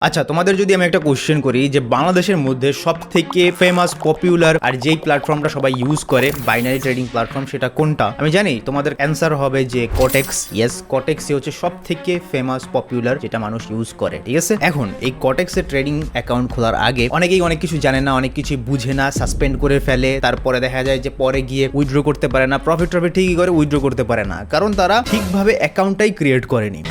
আচ্ছা, তোমাদের যদি আমি একটা কোশ্চেন করি যে বাংলাদেশের মধ্যে সবথেকে ফেমাস পপুলার আর যেই প্ল্যাটফর্মটা সবাই ইউজ করে বাইনারি ট্রেডিং প্ল্যাটফর্ম সেটা কোনটা? আমি জানি তোমাদের অ্যান্সার হবে যে কটেক্স। ইয়েস, কটেক্সই হচ্ছে সবথেকে ফেমাস পপুলার যেটা মানুষ ইউজ করে, ঠিক আছে? এখন এই কটেক্সের ট্রেডিং অ্যাকাউন্ট খোলার আগে অনেকেই অনেক কিছু জানে না, অনেক কিছু বুঝে না, সাসপেন্ড করে ফেলে, তারপরে দেখা যায় যে পরে গিয়ে উইথড্র করতে পারে না, প্রফিট ঠিকই করে উইথড্র করতে পারে না, কারণ তারা ঠিকভাবে অ্যাকাউন্টটাই ক্রিয়েট করেনি।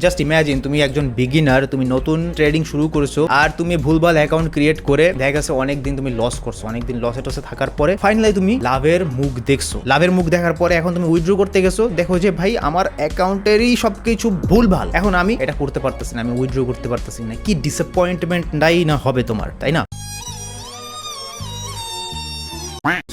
জাস্ট ইমাজিন তুমি একজন বিগিনার, তুমি নতুন ট্রেডিং শুরু করছো আর তুমি ভুলভাল অ্যাকাউন্ট ক্রিয়েট করে দেখা গেছে অনেকদিন তুমি লস করছো, অনেকদিন লসে টসে থাকার পরে ফাইনালি তুমি লাভের মুখ দেখছো। লাভের মুখ দেখার পরে এখন তুমি উইথড্র করতে গেছো, দেখো যে ভাই আমার অ্যাকাউন্টেরই সবকিছু ভুলভাল, এখন আমি এটা করতে পারতেছি না, আমি উইথড্র করতে পারতেছি না। কি ডিসঅ্যাপয়েন্টমেন্ট নাই না হবে তোমার, তাই না?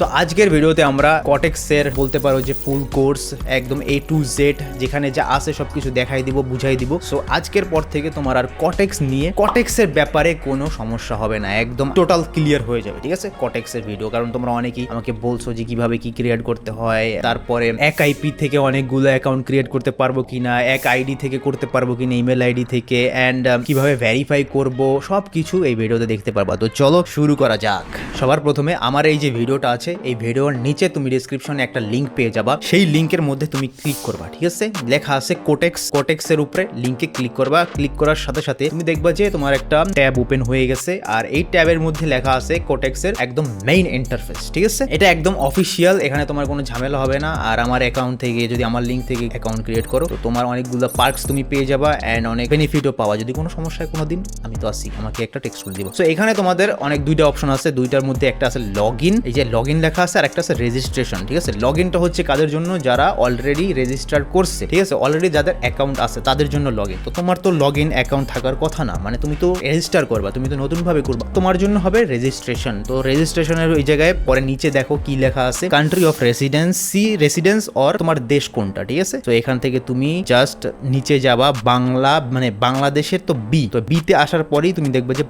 তো আজকের ভিডিওতে আমরা কটেক্সের বলতে পারো যে ফুল কোর্স একদম A to Z যেখানে যা আছে সবকিছু দেখাই দিব, বুঝাই দিব। সো আজকের পর থেকে তোমার আর কটেক্স নিয়ে কটেক্সের ব্যাপারে কোনো সমস্যা হবে না, একদম টোটাল ক্লিয়ার হয়ে যাবে, ঠিক আছে? কটেক্সের ভিডিও, কারণ তোমরা অনেকেই আমাকে বলছো যে কিভাবে কি ক্রিয়েট করতে হয়, তারপরে এক আইপি থেকে অনেকগুলো অ্যাকাউন্ট ক্রিয়েট করতে পারবো কিনা, এক আইডি থেকে করতে পারবো কিনা, ইমেল আইডি থেকে, অ্যান্ড কিভাবে ভেরিফাই করব, সব কিছু এই ভিডিওতে দেখতে পারবা। তো চলো শুরু করা যাক। সবার প্রথমে আমার এই যে ভিডিওটা আছে, এই ভিডিওর নিচে তুমি ডেসক্রিপশনে একটা লিংক পেয়ে যাবা, সেই লিংকের মধ্যে তুমি ক্লিক করবা, ঠিক আছে? লেখা আছে কোটেক্স, কোটেক্সের উপরে লিংকে ক্লিক করবা। ক্লিক করার সাথে সাথে তুমি দেখবা যে তোমার একটা ট্যাব ওপেন হয়ে গেছে, আর এই ট্যাবের মধ্যে লেখা আছে কোটেক্সের একদম মেইন ইন্টারফেস, ঠিক আছে? এটা একদম অফিসিয়াল, এখানে তোমার কোনো ঝামেলা হবে না। আর আমার অ্যাকাউন্ট থেকে যদি আমার লিংক থেকে অ্যাকাউন্ট ক্রিয়েট করো তো তোমার অনেকগুলো পার্কস তুমি পেয়ে যাবা, অ্যান্ড অনেক বেনিফিটও পাওয়া। যদি কোনো সমস্যা হয় কোনোদিন, আমি তো আসি, আমাকে একটা টেক্সট করে দিব। সো এখানে তোমাদের অনেক দুইটা অপশন আছে, দুইটার মধ্যে একটা আছে লগ ইন, এই যে লগ ইন লেখা আছে, আর একটা আছে রেজিস্ট্রেশন, ঠিক আছে? লগ ইনটা হচ্ছে কাদের জন্য? যারা অলরেডি রেজিস্টার করছে, ঠিক আছে? অলরেডি যাদের অ্যাকাউন্ট আছে তাদের জন্য লগ ইন। তো তোমার তো লগ ইন অ্যাকাউন্ট থাকার কথা না, মানে তুমি তো রেজিস্টার করবা, তুমি তো নতুন ভাবে করবা, তোমার জন্য হবে রেজিস্ট্রেশন। তো রেজিস্ট্রেশনের ওই জায়গায় পরে নিচে দেখো কি লেখা আছে, কান্ট্রি অফ রেসিডেন্স অর তোমার দেশ কোনটা, ঠিক আছে? তো এখান থেকে তুমি জাস্ট নিচে যাবা, বাংলা মানে বাংলাদেশের তো বিতে আসার পরেই তুমি দেখবে যে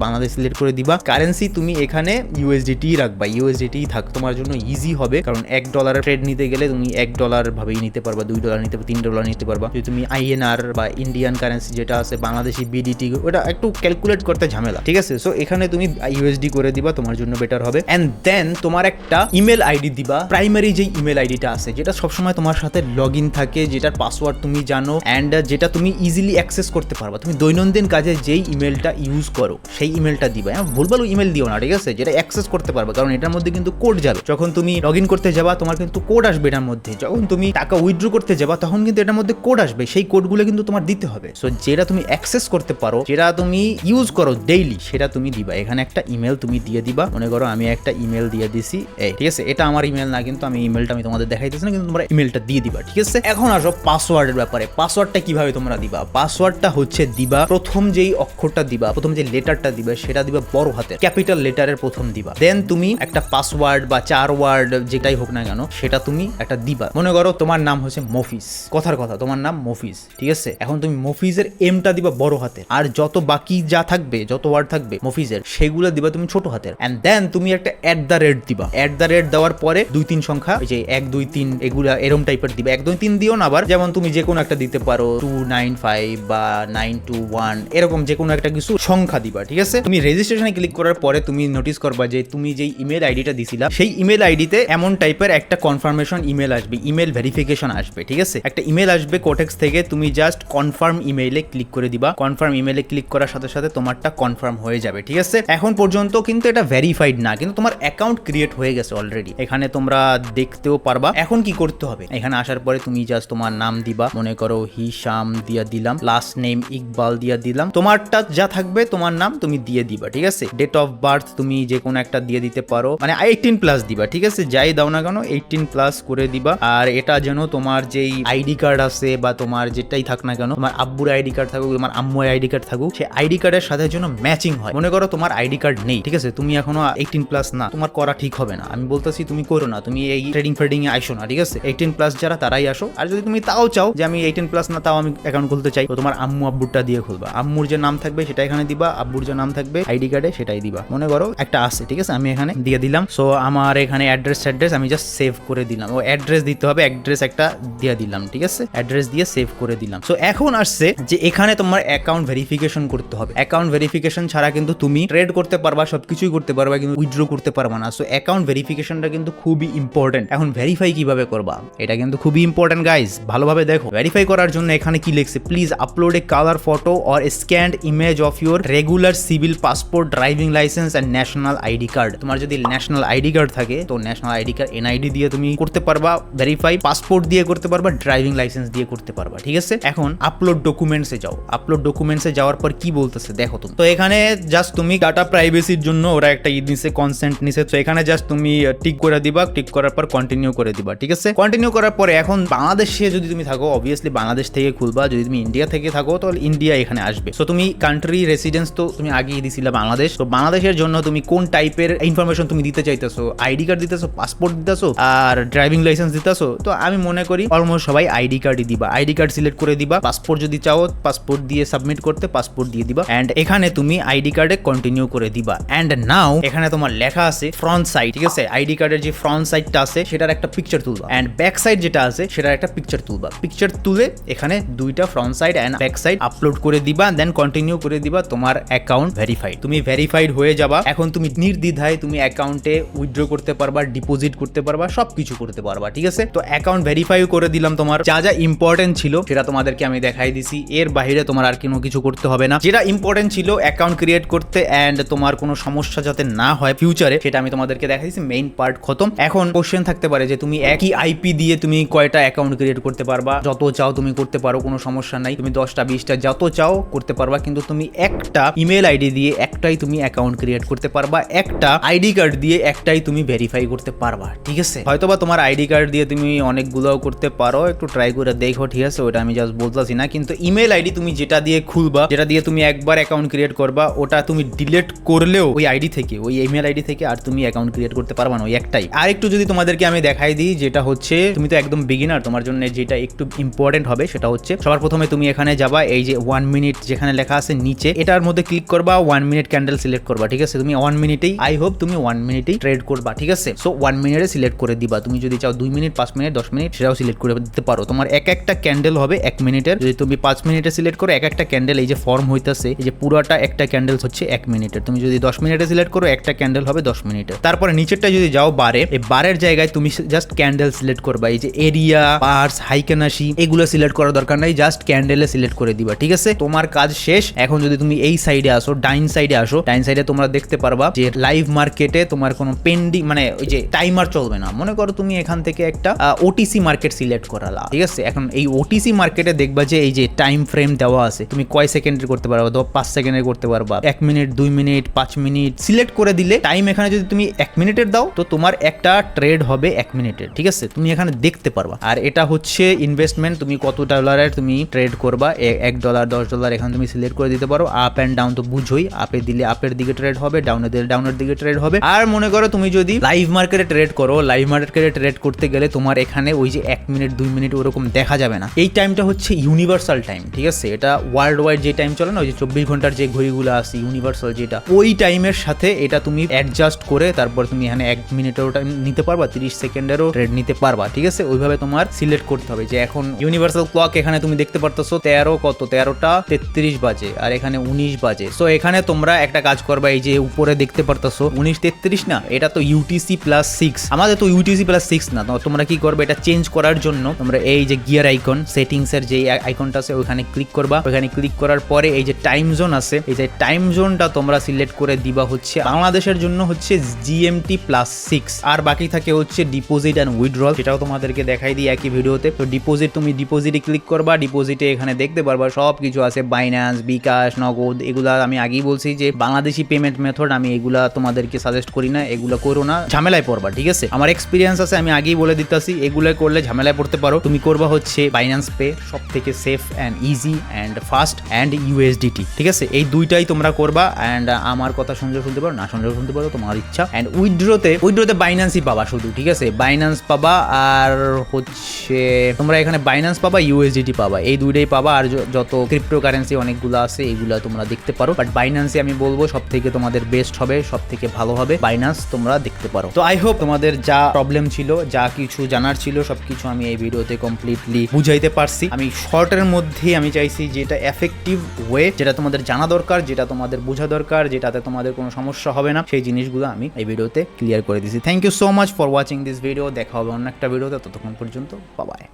বাংলাদেশ সিলেক্ট করে দিবা। কারেন্সি তুমি এখানে ইউএসডিটি রাখবা, ইউএসডিটি থাক, তোমার জন্য ইজি হবে, কারণ $1 ট্রেড নিতে গেলে তুমি $1 ভাবেই নিতে পারবা, $2 নিতে পারবা, $3 নিতে পারবা। যদি তুমি আইএনআর বা ইন্ডিয়ান কারেন্সি যেটা আছে বাংলাদেশি বিডিটি, ওটা একটু ক্যালকুলেট করতে ঝামেলা, ঠিক আছে? সো এখানে তুমি ইউএসডি করে দিবা, তোমার জন্য বেটার হবে। এন্ড দেন তোমার একটা ইমেল আইডি দিবা, প্রাইমারি যে ইমেল আইডিটা আছে, যেটা সবসময় তোমার সাথে লগ ইন থাকে, যেটার পাসওয়ার্ড তুমি জানো, অ্যান্ড যেটা তুমি ইজিলি অ্যাক্সেস করতে পারবা। তুমি দৈনন্দিন কাজে যেই ইমেলটা ইউজ করো সেই ইমেলটা দিবা, ভুলভাল ইমেল দিও না, ঠিক আছে? যেটা অ্যাক্সেস করতে পারবা, কারণ এটার মধ্যে কিন্তু কোড যাবে। যখন তুমি লগ ইন করতে যাবা তোমার কিন্তু কোড আসবে এটার মধ্যে, যখন তুমি টাকা উইথড্র করতে যাবা তখন কিন্তু এটার মধ্যে কোড আসবে, সেই কোডগুলো কিন্তু তোমার দিতে হবে। সো যেটা তুমি অ্যাক্সেস করতে পারো, যেটা তুমি ইউজ করো ডেইলি, সেটা তুমি দিবা। এখানে একটা ইমেল তুমি দিয়ে দিবা, মনে করো আমি একটা ইমেল দিয়ে দিছি, ঠিক আছে? এটা আমার ইমেল না, কিন্তু আমি ইমেলটা আমি তোমাদের দেখাইতেছি না, কিন্তু তোমরা ইমেলটা দিয়ে দিবা, ঠিক আছে? এখন আসো পাসওয়ার্ডের ব্যাপারে। পাসওয়ার্ডটা কিভাবে তোমরা দিবা? পাসওয়ার্ডটা হচ্ছে দিবা, প্রথম যেই অক্ষরটা দিবা, প্রথম যে লেটারটা দিবা সেটা দিবা বড় হাতের, ক্যাপিটাল লেটারের প্রথম দিবা। দেন তুমি একটা পাসওয়ার্ড বা 4 ওয়ার্ড যেটাই হোক না কেন সেটা তুমি একটা দিবা। মনে করো তোমার নাম হচ্ছে মফিজ, কথার কথা তোমার নাম মফিজ, ঠিক আছে? এখন তুমি মফিজের এমটা দিবা বড় হাতের, আর যত বাকি যা থাকবে, যত ওয়ার্ড থাকবে মফিজের, সেগুলো দিবা তুমি ছোট হাতের। এন্ড দেন তুমি একটা @, দিবা। @ দেওয়ার পরে 2-3 সংখ্যা, ওই যে 1 2 3 এগুলা এরম টাইপের দিবা। 1 2 3 দিও না আবার, যেমন তুমি যে কোনো একটা দিতে পারো 295 বা 921, এরকম যে কোনো একটা কিছু সংখ্যা দিবা, ঠিক আছে? তুমি রেজিস্ট্রেশনে ক্লিক করার পরে তুমি নোটিস করবা যে তুমি যেই ইমেল আইডিটা দিছিলা সেই ইমেল আইডিতে এমন টাইপের একটা কনফার্মেশন ইমেল আসবে, ইমেল ভেরিফিকেশন আসবে, ঠিক আছে? একটা ইমেল আসবে কোটেক্স থেকে, তুমি জাস্ট কনফার্ম ইমেইলে ক্লিক করে দিবা। কনফার্ম ইমেইলে ক্লিক করার সাথে সাথে তোমারটা কনফার্ম হয়ে যাবে, ঠিক আছে? এখন পর্যন্ত কিন্তু এটা ভেরিফাইড না, কিন্তু তোমার অ্যাকাউন্ট ক্রিয়েট হয়ে গেছে অলরেডি, এখানে তোমরা দেখতেও পারবা। এখন কি করতে হবে? এখানে আসার পরে তুমি জাস্ট তোমার নাম দিবা, মনে করো হিশাম দিয়া দিলাম, লাস্ট নেম ইকবাল দিয়া দিলাম, তোমারটা যা থাকবে তোমার নাম তুমি দিয়ে দিবা, ঠিক আছে? ডেট অফ বার্থ তুমি যে কোনো একটা দিয়ে দিতে পারো, মানে 18+ দিবা, ঠিক আছে? যাই দাও না কেন 18+ করে দিবা। আর এটা যেন তোমার যেই আইডি কার্ড আছে বা তোমার যেটাই থাক না কেন, তোমার আব্বুর আইডি কার্ড থাকুক, তোমার আম্মুর আইডি কার্ড থাকুক, সেই আইডি কার্ডের সাথে যেন ম্যাচিং হয়। মনে করো তোমার আইডি কার্ড নেই, ঠিক আছে? তুমি এখনো 18+ না, তোমার করা ঠিক হবে না। আমি বলতেছি তুমি করো না, তুমি এই ট্রেডিং ফ্রেডিং এ আইসো না, ঠিক আছে? 18+ যারা তারাই আসো। আর যদি তুমি তাও চাও যে আমি 18+ না, তাও আমি অ্যাকাউন্ট খুলতে চাই, তো তোমার আম্মু আব্বুরটা দিয়ে খুলবা। আম্মুর যে নাম থাকবে সেটা এখানে দিবা, আব্বুর যে নাম থাকবে আইডি কার্ডে সেটাই দিবা। মনে করো একটা আছে, ঠিক আছে? আমি এখানে দিয়ে দিলাম। সো আমার এখানে অ্যাড্রেস আমি জাস্ট সেভ করে দিলাম, ও অ্যাড্রেস দিতে হবে, অ্যাড্রেস একটা দিয়ে দিলাম, ঠিক আছে, অ্যাড্রেস দিয়ে সেভ করে দিলাম। সো এখন আসছে যে এখানে তোমার অ্যাকাউন্ট ভেরিফিকেশন করতে হবে। অ্যাকাউন্ট ভেরিফিকেশন ছাড়া কিন্তু তুমি ট্রেড করতে পারবা, সবকিছুই করতে পারবা, কিন্তু উইথড্র করতে পারবা না। সো অ্যাকাউন্ট ভেরিফিকেশনটা কিন্তু খুবই ইম্পর্টেন্ট। এখন ভেরিফাই কিভাবে করবা এটা কিন্তু খুবই ইম্পর্টেন্ট গাইজ, ভালোভাবে দেখো। ভেরিফাই করার জন্য এখানে কি লিখছে, please upload a colour photo or scanned image of your regular civil passport, driving licence and national ID card. তোমার যদি ন্যাশনাল আইডি কার্ড থাকে তো ন্যাশনাল আইডি কার্ড এনআইডি দিয়ে তুমি করতে পারবা ভেরিফাই, পাসপোর্ট দিয়ে করতে পারবা, ড্রাইভিং লাইসেন্স দিয়ে করতে পারবা, ঠিক আছে। এখন আপলোড ডকুমেন্টসে যাও। আপলোড ডকুমেন্টসে যাওয়ার পর কি বলতেছে দেখো তুমি। তো এখানে জাস্ট তুমি ডাটা প্রাইভেসির জন্য ওরা একটা নিছে, কনসেন্ট নিছে। তো এখানে জাস্ট তুমি টিক করে দিবা, টিক করার পর কন্টিনিউ করে দিবা, ঠিক আছে। কন্টিনিউ করার পরে এখন বাংলাদেশে যদি তুমি থাকো অবভিয়াসলি বাংলাদেশ থেকে খুলবা, যদি তুমি ইন্ডিয়া থেকে থাকো তাহলে ইন্ডিয়া এখানে আসবে। সো তুমি কান্ট্রি রেসিডেন্স তো তুমি আগেই দিছিলা বাংলাদেশ। তো বাংলাদেশের জন্য তুমি কোন টাইপের ইনফরমেশন তুমি দিতে চাইতেছো, আইডি কার্ড দিতেছো, পাসপোর্ট দিতেছো আর ড্রাইভিং লাইসেন্স দিতেছো। তো আমি মনে করি অলমোস্ট সবাই আইডি কার্ডই দিবা, আইডি কার্ড সিলেক্ট করে দিবা। পাসপোর্ট যদি চাও পাসপোর্ট দিয়ে সাবমিট করতে পাসপোর্ট দিয়ে দিবা, এন্ড এখানে তুমি আইডি কার্ডে কন্টিনিউ করে দিবা। এন্ড নাও এখানে তোমার লেখা আছে ফ্রন্ট সাইড, ঠিক আছে। আইডি কার্ডের যে ফ্রন্ট সাইডটা আছে সেটার একটা পিকচার তুলবা, এন্ড ব্যাক সাইড যেটা আছে সেটার একটা পিকচার তুলবা। পিকচার তুলে এখানে দুইটা front side and back side upload করে দিবা, দেন কন্টিনিউ করে দিবা। তোমার অ্যাকাউন্ট ভেরিফাইড, তুমি ভেরিফাইড হয়ে যাবা। এখন তুমি নির্দ্বিধায় তুমি অ্যাকাউন্টে উইথড্র করতে পারবা, ডিপোজিট করতে পারবা, সবকিছু করতে পারবা, ঠিক আছে। তো অ্যাকাউন্ট ভেরিফাই করে দিলাম। তোমার যা যা ইম্পর্টেন্ট ছিল সেটা তোমাদেরকে আমি দেখাই দিছি, এর বাইরে তোমার আর কোনো কিছু করতে হবে না। যেটা ইম্পর্টেন্ট ছিল অ্যাকাউন্ট ক্রিয়েট করতে এন্ড তোমার কোনো সমস্যা যাতে না হয় ফিউচারে, সেটা আমি তোমাদেরকে দেখাই দিছি। মেইন পার্ট খতম। এখন কোশ্চেন থাকতে পারে যে তুমি একই আইপি দিয়ে তুমি কয়টা অ্যাকাউন্ট ক্রিয়েট করতে পারবা, যত চাও তুমি করতে পারো, কোনো সমস্যা নাই। তুমি 10টা 20টা যত চাও করতে পারবা, কিন্তু তুমি একটা ইমেল আইডি দিয়ে একটাই তুমি অ্যাকাউন্ট ক্রিয়েট করতে পারবা, একটা আইডি কার্ড দিয়ে একটাই তুমি ভেরিফাই করতে পারবা, ঠিক আছে। হয়তোবা তোমার আইডি কার্ড দিয়ে তুমি অনেকগুলোও করতে পারো, একটু ট্রাই করে দেখো, ঠিক আছে। ওটা আমি জাস্ট বলতেছি না, কিন্তু ইমেল আইডি তুমি যেটা দিয়ে খুলবা, যেটা দিয়ে তুমি একবার অ্যাকাউন্ট ক্রিয়েট করবা, ওটা তুমি ডিলিট করলেও ওই আইডি থেকে, ওই ইমেল আইডি থেকে আর তুমি অ্যাকাউন্ট ক্রিয়েট করতে পারবা না, ওই একটাই। আর একটু যদি তোমাদেরকে আমি দেখাই দিই, যেটা হচ্ছে তুমি তো একদম বিগিনার, তোমার জন্য যেটা একটু ইম্পর্টেন্ট হবে সেটা হচ্ছে সবার প্রথমে তুমি এখানে যাবা, এই যে 1 মিনিট যেখানে লেখা আছে নিচে, এটার মধ্যে ক্লিক করবা, 1 মিনিট ক্যান্ডেল সিলেক্ট করবা, ঠিক আছে। তুমি 1 মিনিটেই, আই হোপ তুমি 1 মিনিটেই ট্রেড করবা, ঠিক আছে। সো 1 মিনিটে সিলেক্ট করে দিবা। তুমি যদি চাও 2 মিনিট, 5 মিনিট, 10 মিনিট সেটাও সিলেক্ট করে দিতে পারো। তোমার একটা ক্যান্ডেল হবে 1 মিনিটের। যদি তুমি 5 মিনিটে সিলেক্ট করো, একটা ক্যান্ডেল এই যে ফর্ম হইতাছে, এই যে পুরোটা একটা ক্যান্ডেল হচ্ছে 1 মিনিটের। তুমি যদি 10 মিনিটে সিলেক্ট করো, একটা ক্যান্ডেল হবে 10 মিনিটের। তারপরে নিচেরটা যদি যাও বারে, এই বারের জায়গায় তুমি জাস্ট ক্যান্ডেল সিলেক্ট করবা। এই যে এরিয়া, পার্স, হাইকেনাশি এগুলো সিলেক্ট করার দরকার নাই, জাস্ট ক্যান্ডেলে সিলেক্ট করে দিবা, ঠিক আছে। তোমার কাজ শেষ। এখন যদি তুমি এই সাইডে আসো, ডাইন সাইডে আসো, ডাইন সাইডে তোমরা দেখতে পারবা যে লাইভ মার্কেটে তোমার কোনো পেন্ডিং মানে ওই যে টাইমার চলবে না। মনে করো তুমি এখান থেকে একটা ওটিসি মার্কেট সিলেক্ট করালা, ঠিক আছে। এখন এই ওটিসি মার্কেটে দেখবা যে এই যে টাইম ফ্রেম দেওয়া আছে, তুমি কয় সেকেন্ডের করতে পারবা, 5 সেকেন্ডের করতে পারবা, 1 মিনিট, 2 মিনিট, 5 মিনিট সিলেক্ট করে দিলে টাইম এখানে যদি তুমি 1 মিনিটের দাও তো তোমার একটা ট্রেড হবে 1 মিনিটের, ঠিক আছে। তুমি এখানে দেখতে পারবা। আর এটা হচ্ছে ইনভেস্টমেন্ট, তুমি কত ডলারের তুমি ট্রেড করবা, $1, $10 এখানে তুমি সিলেক্ট করে দিতে পারো। আপ এন্ড ডাউন তো বুঝোই, আপে দিলে আপের দিকে ট্রেড হবে, ডাউনে দিলে ডাউনের দিকে ট্রেড হবে। আর মনে করো তুমি যদি লাইভ মার্কেটে ট্রেড করো, লাইভ মার্কেটে ট্রেড করতে গেলে তোমার এখানে ওই যে 1 মিনিট 2 মিনিট ওরকম দেখা যাবে না। এই টাইমটা হচ্ছে ইউনিভার্সাল টাইম, ঠিক আছে। এটা ওয়ার্ল্ড ওয়াইড যে টাইম চলে না, ওই যে 24 ঘন্টার যে ঘড়িগুলো আছে ইউনিভার্সাল যেটা, ওই টাইমের সাথে এটা তুমি অ্যাডজাস্ট করে তারপর তুমি এখানে 1 মিনিটেরও টাইম নিতে পারবা, 30 সেকেন্ডেরও ট্রেড নিতে পারবা, ঠিক আছে। ওইভাবে তোমার সিলেক্ট করতে হবে। যে এখন ইউনিভার্সাল ক্লক এখানে তুমি দেখতে পারতেছো 13টা 33 বাজে আর এখানে 19 বাজে। সো এখানে তোমরা একটা কাজ করবা, এই যে উপরে দেখতে পারতেছো 19:33 না, এটা তো UTC+6, আমাদের তো UTC+6 না। তোমরা কি করবে, এটা চেঞ্জ করার জন্য তোমরা এই যে গিয়ার আইকন, সেটিংস এর যে আইকনটা আছে ওখানে ক্লিক করবা। ওখানে ক্লিক করার পরে এই যে টাইম জোন আছে, এই যে টাইম জোনটা তোমরা সিলেক্ট করে দিবা হচ্ছে বাংলাদেশের জন্য হচ্ছে GMT+6, আর বাকি থাকে হচ্ছে ডিপোজিট এন্ড উইথড্রল, সেটাও তোমাদেরকে দেখাই দিই একই ভিডিওতে। তো ডিপোজিট, তুমি ডিপোজিটে ক্লিক করবা, ডিপোজিটে এখানে দেখতে পারবা সব কিছু আছে, বাইন্যান্স, বিকাশ, নগদ, এগুলা আমি আগেই বলছি যে বাংলাদেশি পেমেন্ট মেথড আমি এগুলা তোমাদেরকে সাজেস্ট করি না, এগুলা করো না, ঝামেলায় পড়বা, ঠিক আছে। আমার এক্সপিরিয়েন্স আছে, আমি আগেই বলে দিতেছি, এগুলো করলে ঝামেলায় পড়তে পারো। তুমি করবা হচ্ছে বাইন্যান্স পে, সব থেকে safe and easy and fast, and USDT, ঠিক আছে। এই দুইটাই তোমরা করবা। অ্যান্ড আমার কথা শুনলেও শুনতে পারো, না শুনলেও শুনতে পারো, তোমার ইচ্ছা। অ্যান্ড উইথড্রোতে বাইন্যান্সই পাবা শুধু, ঠিক আছে। বাইন্যান্স পাবা আর হচ্ছে তোমরা এখানে বাইন্যান্স পাবা, USDT পাবা, এই দুইটাই পাবা। আর যত ক্রিপ্টোকারেন্সি অনেকগুলো আছে এগুলা তোমরা দেখতে পারো, বাট বাইন্যান্সে আমি বলবো সব থেকে তোমাদের বেস্ট হবে, সব থেকে ভালো হবে বাইন্যান্স। ডিফারেন্স তোমরা দেখতে পারো। তো আই হোপ তোমাদের যা প্রবলেম ছিল, যা কিছু জানার ছিল, সবকিছু আমি এই ভিডিওতে কমপ্লিটলি বুঝাইতে পারছি। আমি শর্টের মধ্যেই আমি চাইছি যে এটা এফেক্টিভ ওয়ে, যেটা তোমাদের জানা দরকার, যেটা তোমাদের বোঝা দরকার, যেটাতে তোমাদের কোনো সমস্যা হবে না, সেই জিনিসগুলো আমি এই ভিডিওতে ক্লিয়ার করে দিয়েছি। Thank you so much for watching this video. দেখা হবে অন্য একটা ভিডিওতে, ততক্ষণ পর্যন্ত বাই বাই।